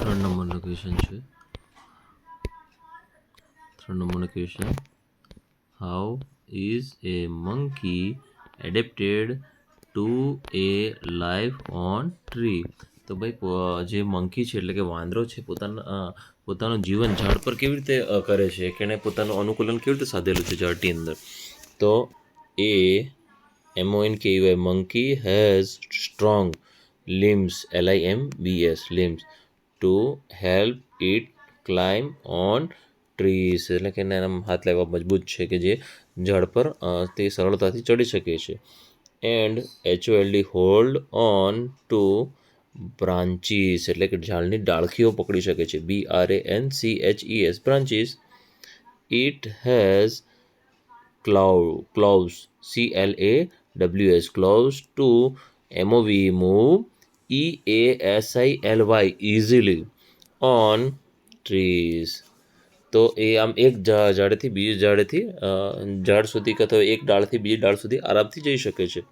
3 નંબરનો ક્વેશ્ચન છે. 3 નંબરનો question, how is a monkey adapted to a life on tree? તો ભાઈ જે મંકી છે એટલે કે વાંદરો છે પોતાનું જીવન ઝાડ પર કેવી રીતે કરે છે, કે એને પોતાનું અનુકૂલન કેવી રીતે સાધેલું છે ઝાડની અંદર. તો એ MONKEY monkey has strong limbs, LIMBS limbs, to help it climb on trees. એટલે કે એના હાથ લેવા મજબૂત છે કે જે ઝાડ પર તે સરળતાથી ચડી શકે છે. And HOLD hold on two branches એટલે કે ઝાડની ડાળખીઓ પકડી શકે છે. BRANCHES branches. It has claws, CLAWS claws, to move EASILY easily on trees. તો એ આમ એક ઝાડથી બીજી ઝાડ સુધી કે તો એક ડાળથી બીજી ડાળ સુધી આરામથી જઈ શકે છે.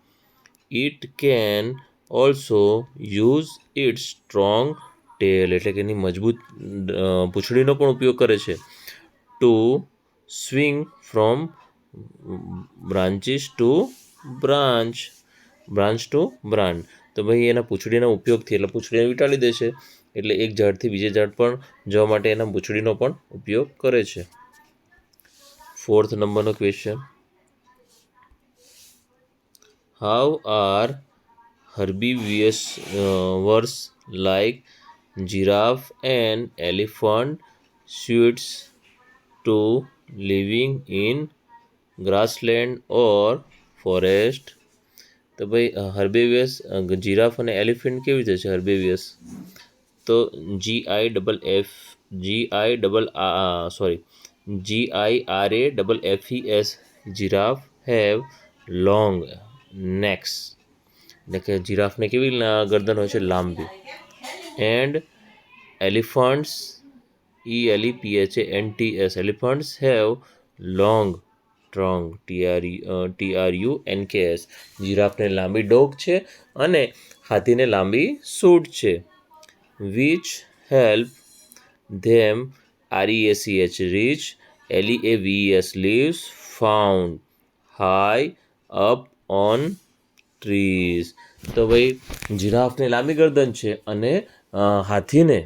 It can also use its strong tail એટલે કે એની મજબૂત પૂંછડીનો પણ ઉપયોગ કરે છે. To swing from branches to branch to branch. તો ભાઈ એના પૂંછડીના ઉપયોગથી એટલે પૂંછડીને વીંટાળી દે છે એટલે એક ઝાડથી બીજે ઝાડ પણ જવા માટે એના પૂંછડીનો પણ ઉપયોગ કરે છે. 4th નંબરનો question, how are herbivores like giraffe and elephant suits to living in grassland or forest? તો ભાઈ હર્બેવિયસ જીરાફ અને એલિફન્ટ કેવી રીતે છે હર્બેવિયસ? તો GIRAFFES giraffe have long necks એટલે કે જીરાફને કેવી ગરદન હોય છે? લાંબી. And elephants ELEPHANTS elephants have long trunk TRUNKS જીરાફને લાંબી ડોક છે અને હાથીને લાંબી સૂંઢ છે. Which help them REACH reach LEAVES leaves found high up on trees. તો ભાઈ જીરાફને લાંબી ગરદન છે અને હાથીને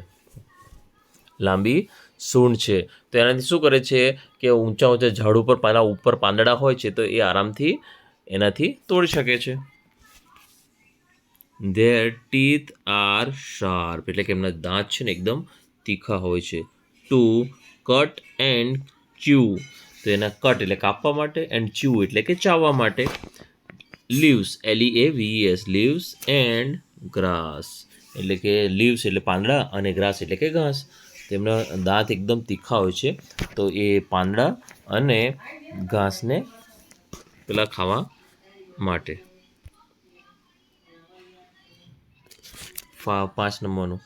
લાંબી સૂંઢ છે. તો એનાથી શું કરે છે કે ઊંચા ઝાડ ઉપર પાંદડા હોય છે તો એ આરામથી એનાથી તોડી શકે છે. ધેર ટીથ આર શાર્પ એટલે કે એમના દાંત છે ને એકદમ તીખા હોય છે. ટુ કટ એન્ડ ચ્યુ તો એના કટ એટલે કાપવા માટે, એન્ડ ચ્યુ એટલે કે ચાવવા માટે. Leaves LEAVES leaves and grass એટલે કે લીવ્સ એટલે પાંદડા અને ગ્રાસ એટલે કે ઘાસ. તેમના દાંત એકદમ તીખા હોય છે તો એ પાંદડા અને ઘાસને ખાવા માટે. 5 નંબરનું,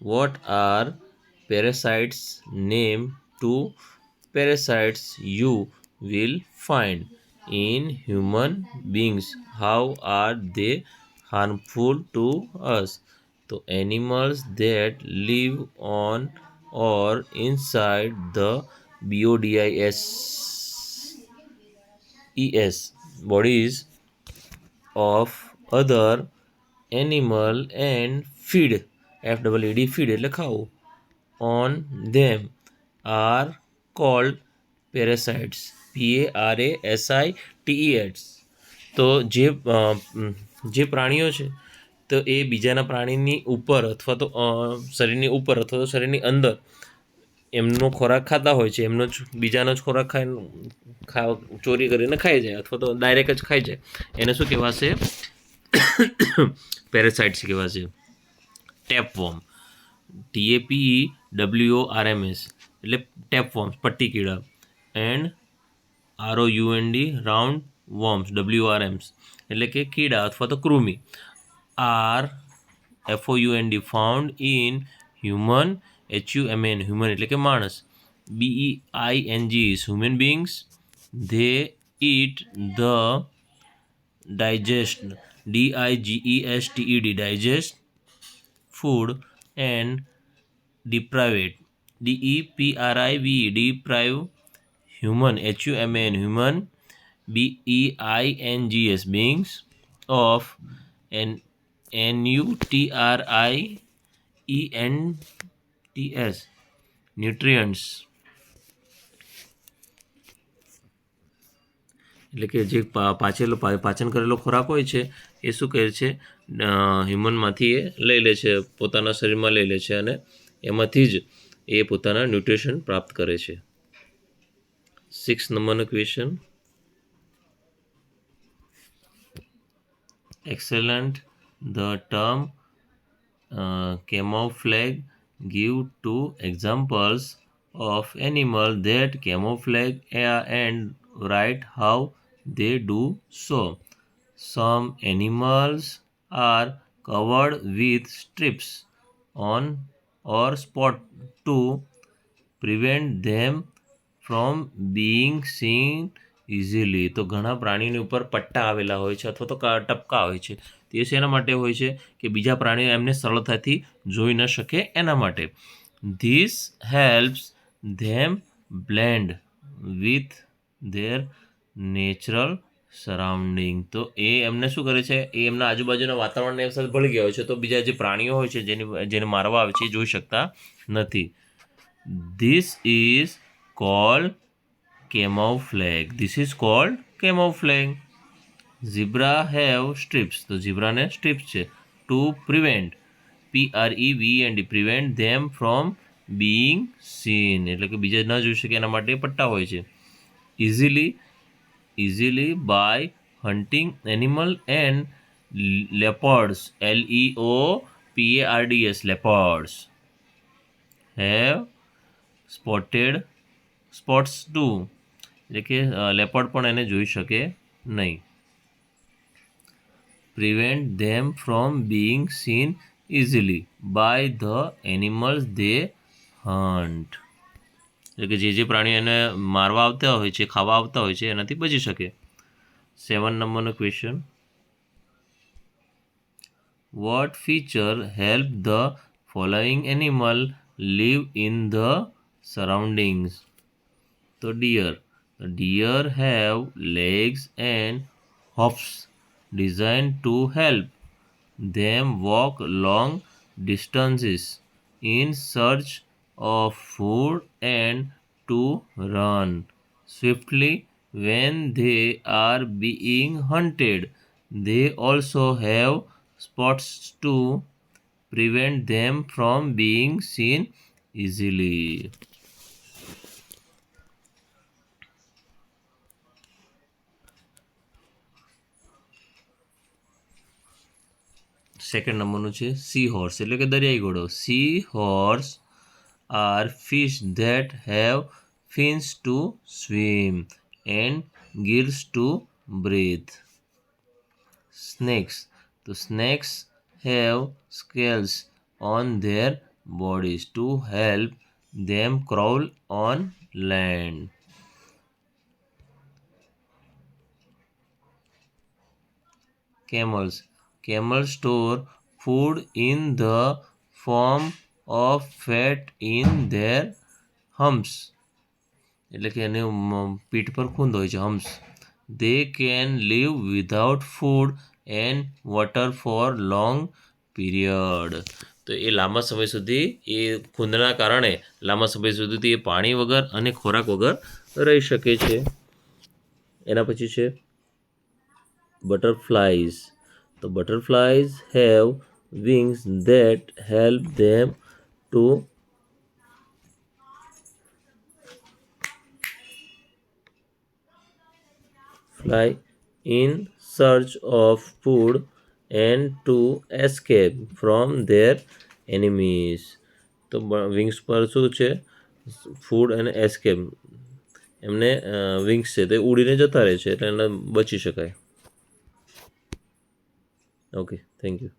what are parasites name two parasites you will find in human beings? How are they harmful to us? તો animals that live on or inside the bodies of other animal and feed feed એટલે ખાવું on them are called parasites. PARASITES. તો જે પ્રાણીઓ છે તો એ બીજાના પ્રાણીની ઉપર અથવા તો શરીરની ઉપર અથવા તો શરીરની અંદર એમનો ખોરાક ખાતા હોય છે, એમનો જ બીજાનો જ ખોરાક ચોરી કરીને ખાઈ જાય અથવા તો ડાયરેક્ટ જ ખાઈ જાય, એને શું કહેવાશે? પેરાસાઇટ્સ કહેવાશે. ટેપવોર્મ TAPEWORMS એટલે ટેપવોર્મ્સ પટ્ટી કીડા. And ROUND round worms WRMs એટલે કે કીડા અથવા તો કૃમિ. Are FOUND found in human HUMAN human એટલે કે માણસ. BEING human beings. They eat the digest DIGESTED digest food. And deprived, deprive, human, human, human, beings, beings of, nutrients, nutrients, એટલે કે જે પાચન કરેલો ખોરાક હોય છે એ શું કહે છે, હ્યુમનમાંથી એ લઈ લે છે, પોતાના શરીરમાં લઈ લે છે અને એમાંથી જ એ પોતાના ન્યુટ્રિશન પ્રાપ્ત કરે છે. 6 નંબરનો question. Excellent. The term camouflage give two examples of animals that camouflage and write how they do so. Some animals are covered with strips on or spot to prevent them from being seen easily. તો ઘણા પ્રાણીઓની ઉપર પટ્ટા આવેલા હોય છે અથવા તો ટપકા હોય છે. તે શેના માટે હોય છે કે બીજા પ્રાણીઓ એમને સરળતાથી જોઈ ન શકે એના માટે. This helps them blend with their natural surrounding. તો એ એમને શું કરે છે, એ એમના આજુબાજુના વાતાવરણની સાથે ભળી ગયા હોય છે, તો બીજા જે પ્રાણીઓ હોય છે જેને મારવા આવે છે એ જોઈ શકતા નથી. This is called camouflage. This is called camouflage. Zebra have strips. તો ઝીબ્રાને સ્ટ્રીપ્સ છે. To prevent, PREVENT, prevent them from being seen. એટલે કે બીજા ન જોઈ શકે એના માટે પટ્ટા હોય છે. Easily by hunting animal and leopards, LEOPARDS, leopards have spots too. એટલે કે લેપર્ડ પણ એને જોઈ શકે નહીં. Prevent them from being seen easily by the animals they hunt. એટલે કે જે પ્રાણીઓ એને મારવા આવતા હોય છે, ખાવા આવતા હોય છે, એનાથી બચી શકે. 7 નંબરનો question. What feature help the following animal live in the surroundings? તો deer. The deer have legs and hoofs designed to help them walk long distances in search of food and to run swiftly when they are being hunted. They also have spots to prevent them from being seen easily. Second નંબરનું છે sea horse, એટલે કે દરિયાઈ ઘોડો. Sea horse are fish that have fins to swim and gills to breathe. Snakes. તો snakes have scales on their bodies to help them crawl on land. Camels. Camels store food in the form of fat in their humps. એટલે કે એને પીઠ પર ખૂંદ હોય છે, hums. They can live without food and water for long period. તો એ લાંબા સમય સુધી એ ખૂંદના કારણે લાંબા સમય સુધી એ પાણી વગર અને ખોરાક વગર રહી શકે છે. એના પછી છે butterflies. તો butterflies have wings that help them to fly in search of food and to escape from their enemies. તો વિંગ્સ પર શું છે, ફૂડ અને એસ્કેપ, એમને વિંગ્સ છે તે ઉડીને જતા રહે છે એટલે એને બચી શકાય. Okay, thank you.